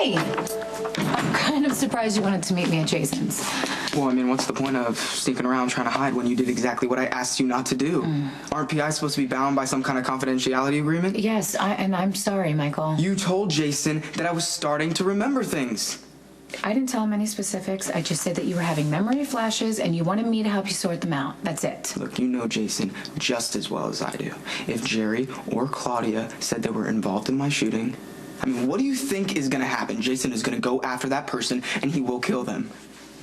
Hey! I'm kind of surprised you wanted to meet me at Jason's. Well, I mean, what's the point of sneaking around trying to hide when you did exactly what I asked you not to do? Aren't PIs supposed to be bound by some kind of confidentiality agreement? Yes, and I'm sorry, Michael. You told Jason that I was starting to remember things. I didn't tell him any specifics. I just said that you were having memory flashes and you wanted me to help you sort them out. That's it. Look, you know Jason just as well as I do. If Jerry or Claudia said they were involved in my shooting, I mean, what do you think is going to happen? Jason is going to go after that person and he will kill them.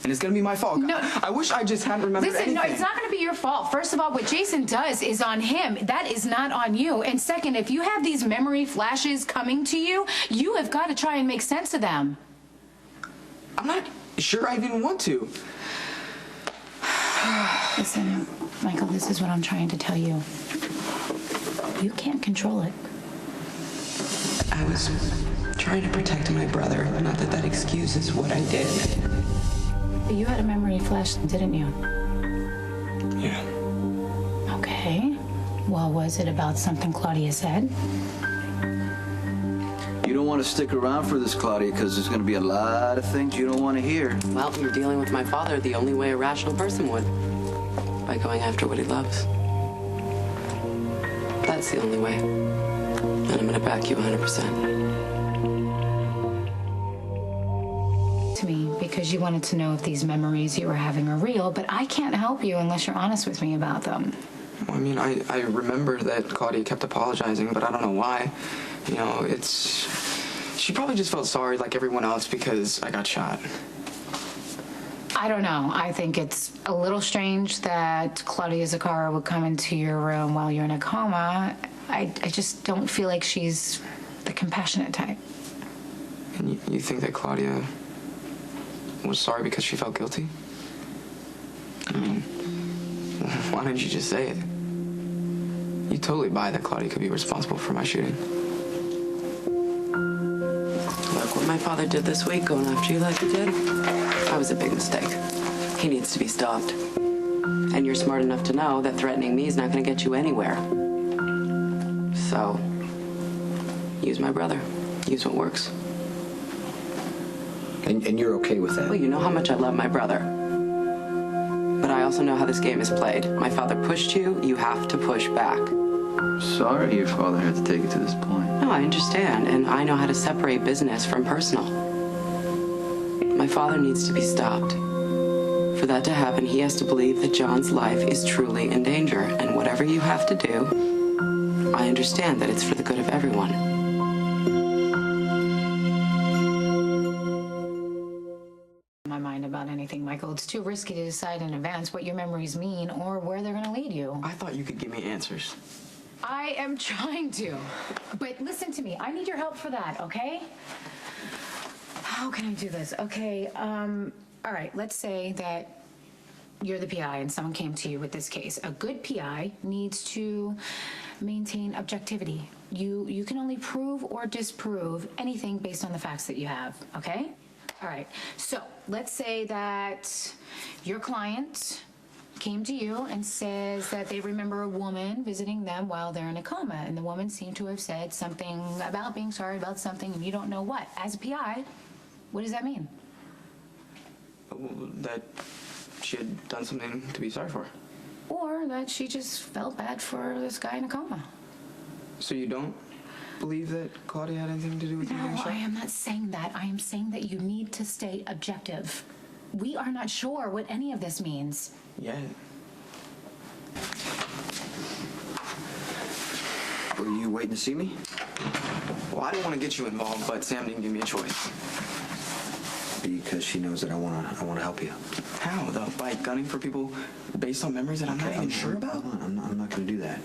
And it's going to be my fault. No. I wish I just hadn't remembered anything. Listen, no, it's not going to be your fault. First of all, what Jason does is on him. That is not on you. And second, if you have these memory flashes coming to you, you have got to try and make sense of them. I'm not sure I even want to. Listen, Michael, this is what I'm trying to tell you. You can't control it. I was trying to protect my brother. Not that that excuses what I did. You had a memory flash, didn't you? Yeah. Okay. Well, was it about something Claudia said? You don't want to stick around for this, Claudia, because there's going to be a lot of things you don't want to hear. Well, you're dealing with my father the only way a rational person would. By going after what he loves. That's the only way. And I'm going to back you 100%. To me, because you wanted to know if these memories you were having are real, but I can't help you unless you're honest with me about them. Well, I mean, I remember that Claudia kept apologizing, but I don't know why. You know, she probably just felt sorry like everyone else because I got shot. I don't know. I think it's a little strange that Claudia Zakara would come into your room while you're in a coma. I just don't feel like she's the compassionate type. And you think that Claudia was sorry because she felt guilty? I mean, why didn't you just say it? You totally buy that Claudia could be responsible for my shooting. Look, what my father did this week, going after you like he did, that was a big mistake. He needs to be stopped. And you're smart enough to know that threatening me is not going to get you anywhere. So, use my brother. Use what works. And you're okay with that? Well, you know how much I love my brother. But I also know how this game is played. My father pushed you, you have to push back. Sorry your father had to take it to this point. No, I understand, and I know how to separate business from personal. My father needs to be stopped. For that to happen, he has to believe that John's life is truly in danger, and whatever you have to do, I understand that it's for the good of everyone. My mind about anything, Michael. It's too risky to decide in advance what your memories mean or where they're going to lead you. I thought you could give me answers. I am trying to. But listen to me. I need your help for that, okay? How can I do this? Okay, all right, let's say that you're the PI and someone came to you with this case. A good PI needs to maintain objectivity. You can only prove or disprove anything based on the facts that you have, okay? All right, so let's say that your client came to you and says that they remember a woman visiting them while they're in a coma, and the woman seemed to have said something about being sorry about something, and you don't know what. As a PI, what does that mean? That she had done something to be sorry for. Or that she just felt bad for this guy in a coma. So you don't believe that Claudia had anything to do with you getting No, shot? I am not saying that. I am saying that you need to stay objective. We are not sure what any of this means. Yeah. Were you waiting to see me? Well, I didn't want to get you involved, but Sam didn't give me a choice. Because she knows that I want to help you. How, though? By gunning for people based on memories that I'm not even sure about? I'm not going to do that.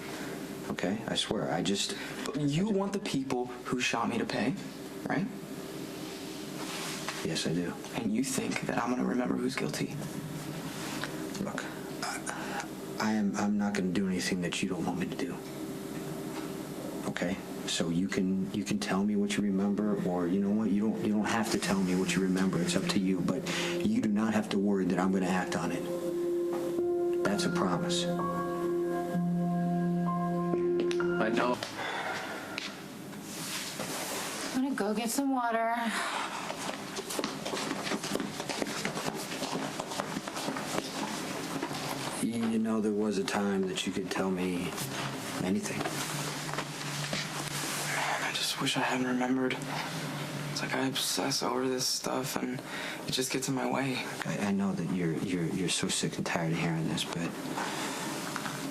Okay? I swear. But you want the people who shot me to pay, right? Yes, I do. And you think that I'm going to remember who's guilty? Look, I'm not going to do anything that you don't want me to do. Okay? So you can tell me what you remember, or you know what, you don't have to tell me what you remember. It's up to you, but you do not have to worry that I'm going to act on it. That's a promise. I know. I'm gonna go get some water. You know, there was a time that you could tell me anything. I just wish I hadn't remembered. It's like I obsess over this stuff, and it just gets in my way. I know that you're so sick and tired of hearing this, but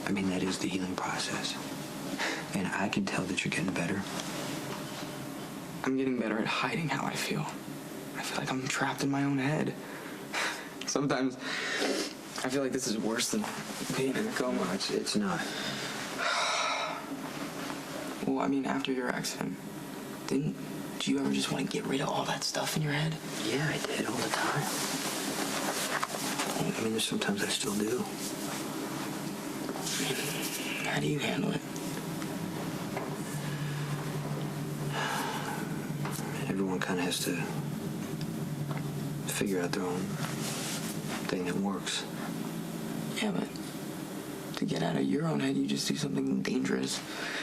I mean, that is the healing process. And I can tell that you're getting better. I'm getting better at hiding how I feel. I feel like I'm trapped in my own head. Sometimes I feel like this is worse than being in a coma. It's not. Well, I mean, after your accident, do you ever just want to get rid of all that stuff in your head? Yeah, I did all the time. I mean, there's sometimes I still do. How do you handle it? Everyone kind of has to figure out their own thing that works. Yeah, but to get out of your own head, you just do something dangerous.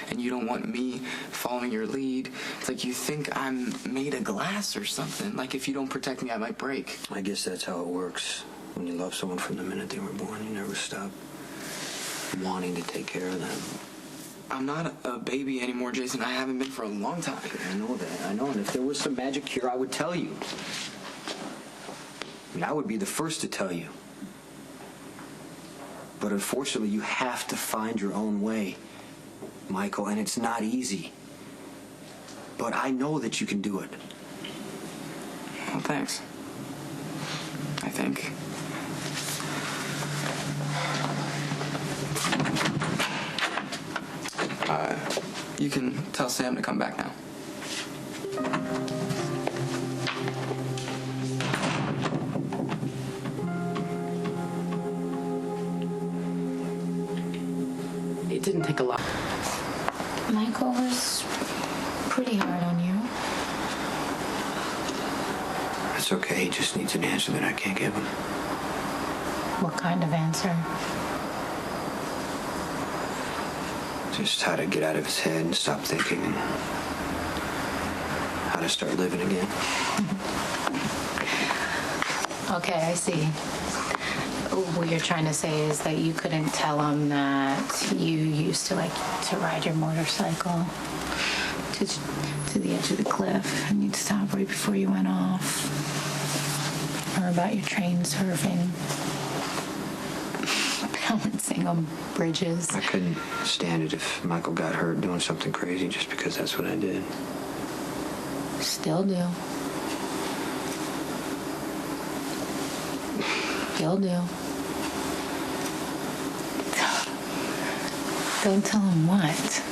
And you don't want me following your lead. It's like you think I'm made of glass or something. Like if you don't protect me, I might break. I guess that's how it works. When you love someone from the minute they were born, you never stop wanting to take care of them. I'm not a baby anymore, Jason. I haven't been for a long time. I know that. I know. And if there was some magic cure, I would tell you. I mean, I would be the first to tell you. But unfortunately, you have to find your own way, Michael, and it's not easy. But I know that you can do it. Well, thanks. I think. You can tell Sam to come back now. It didn't take a lot. Michael was pretty hard on you. It's okay. He just needs an answer that I can't give him. What kind of answer? Just how to get out of his head and stop thinking and how to start living again. Okay, I see. What you're trying to say is that you couldn't tell him that you used to like to ride your motorcycle to the edge of the cliff and you'd stop right before you went off. Or about your train surfing. Balancing on bridges. I couldn't stand it if Michael got hurt doing something crazy just because that's what I did. Still do. Still do. Don't tell him what.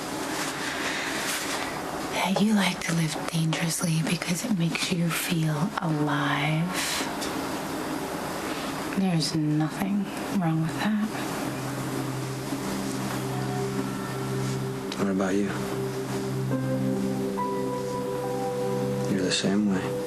That you like to live dangerously because it makes you feel alive. There's nothing wrong with that. What about you? You're the same way.